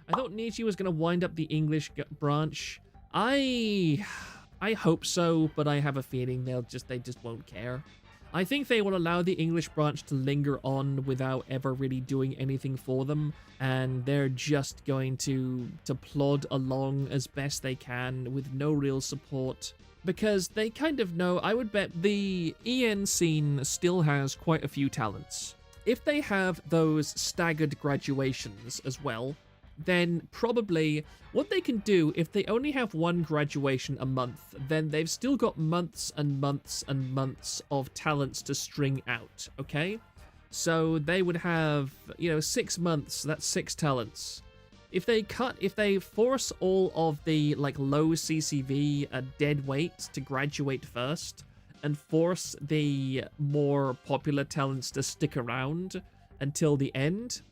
I thought Niji was going to wind up the English branch. I hope so, but I have a feeling they just won't care. I think they will allow the English branch to linger on without ever really doing anything for them, and they're just going to plod along as best they can with no real support, because they kind of know. I would bet the EN scene still has quite a few talents. If they have those staggered graduations as well, then probably what they can do, if they only have one graduation a month, then they've still got months and months and months of talents to string out, okay? So they would have, 6 months, that's 6 talents. If they force all of the, low CCV dead weight to graduate first, and force the more popular talents to stick around until the end,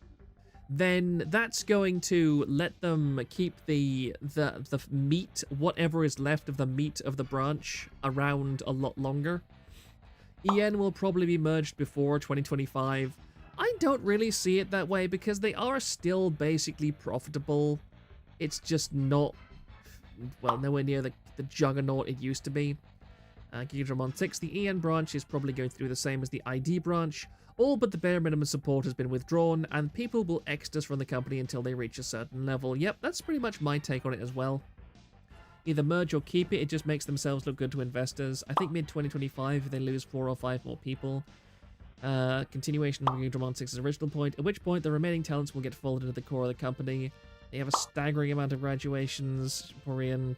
then that's going to let them keep the meat, whatever is left of the meat of the branch, around a lot longer. EN will probably be merged before 2025. I don't really see it that way because they are still basically profitable. It's just not, well, nowhere near the juggernaut it used to be. Gigdramon 6, the EN branch is probably going through the same as the ID branch. All but the bare minimum support has been withdrawn, and people will exit us from the company until they reach a certain level. Yep, that's pretty much my take on it as well. Either merge or keep it, it just makes themselves look good to investors. I think mid-2025, if they lose 4 or 5 more people. Continuation of Gigdramon 6's original point, at which point the remaining talents will get folded into the core of the company. They have a staggering amount of graduations. Korean,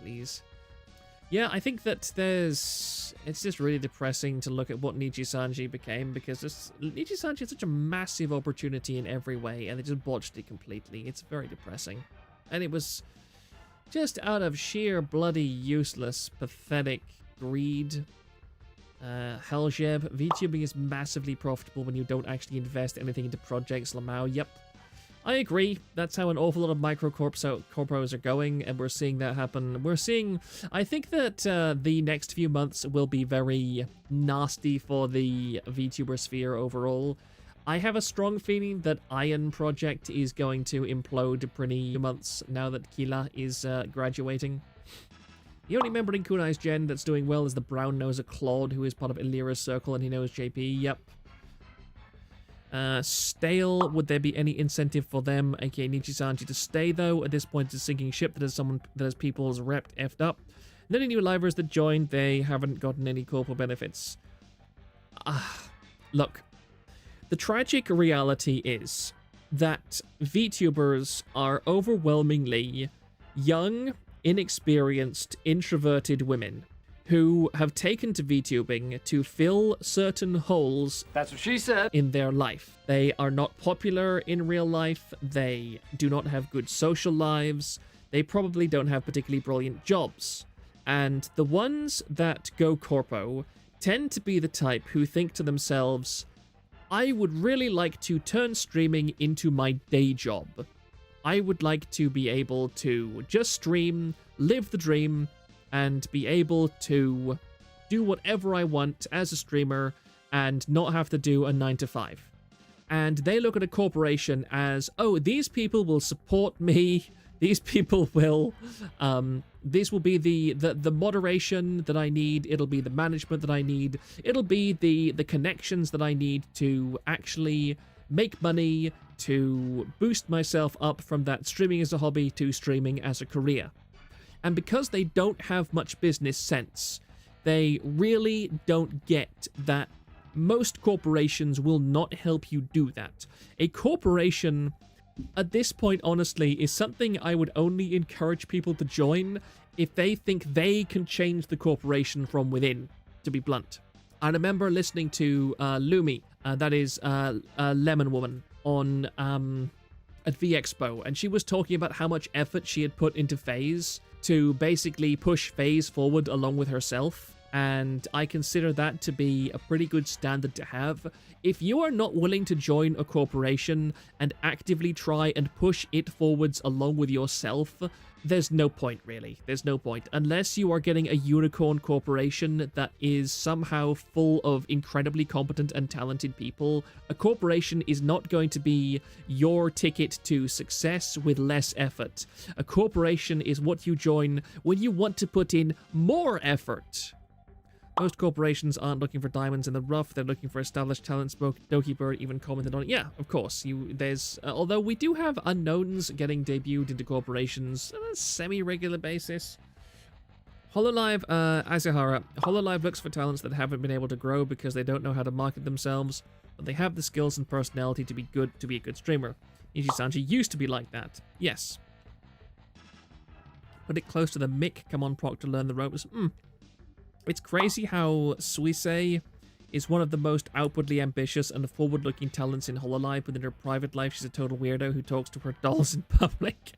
please. Yeah, I think that it's just really depressing to look at what Niji became, because Niji is such a massive opportunity in every way, and they just botched it completely. It's very depressing. And it was just out of sheer bloody useless, pathetic greed. Helljeb, Vtubing is massively profitable when you don't actually invest anything into projects. Lamau, yep. I agree. That's how an awful lot of corpos are going, and we're seeing that happen. I think that the next few months will be very nasty for the VTuber sphere overall. I have a strong feeling that NijiEN project is going to implode pretty months now that Kila is graduating. The only member in Kunai's gen that's doing well is the brown-noser Claude, who is part of Illyra's circle, and he knows JP. Yep. Stale, would there be any incentive for them, aka Niji to stay though? At this point, it's a sinking ship that has people's rep effed up. And any new livers that joined, they haven't gotten any corporate benefits. Look, the tragic reality is that VTubers are overwhelmingly young, inexperienced, introverted women who have taken to VTubing to fill certain holes. That's what she said. In their life. They are not popular in real life. They do not have good social lives. They probably don't have particularly brilliant jobs. And the ones that go corpo tend to be the type who think to themselves, I would really like to turn streaming into my day job. I would like to be able to just stream, live the dream, and be able to do whatever I want as a streamer and not have to do a 9-to-5. And they look at a corporation as, oh, these people will support me, these people will, this will be the moderation that I need, it'll be the management that I need, it'll be the connections that I need to actually make money, to boost myself up from that streaming as a hobby to streaming as a career. And because they don't have much business sense, they really don't get that most corporations will not help you do that. A corporation, at this point, honestly, is something I would only encourage people to join if they think they can change the corporation from within, to be blunt. I remember listening to Lumi, that is Lemon Woman, on at VExpo, and she was talking about how much effort she had put into FaZe to basically push FaZe forward along with herself. and I consider that to be a pretty good standard to have. If you are not willing to join a corporation and actively try and push it forwards along with yourself, there's no point, really. There's no point. Unless you are getting a unicorn corporation that is somehow full of incredibly competent and talented people, a corporation is not going to be your ticket to success with less effort. A corporation is what you join when you want to put in more effort. Most corporations aren't looking for diamonds in the rough, they're looking for established talent. Doki Bird even commented on it. Yeah, of course. Although we do have unknowns getting debuted into corporations on a semi-regular basis. Hololive, Azahara. Hololive looks for talents that haven't been able to grow because they don't know how to market themselves, but they have the skills and personality to be a good streamer. Niji-sanji used to be like that. Yes. Put it close to the mic. Come on, Proctor, learn the ropes. It's crazy how Suisei is one of the most outwardly ambitious and forward-looking talents in Hololive, but in her private life she's a total weirdo who talks to her dolls in public.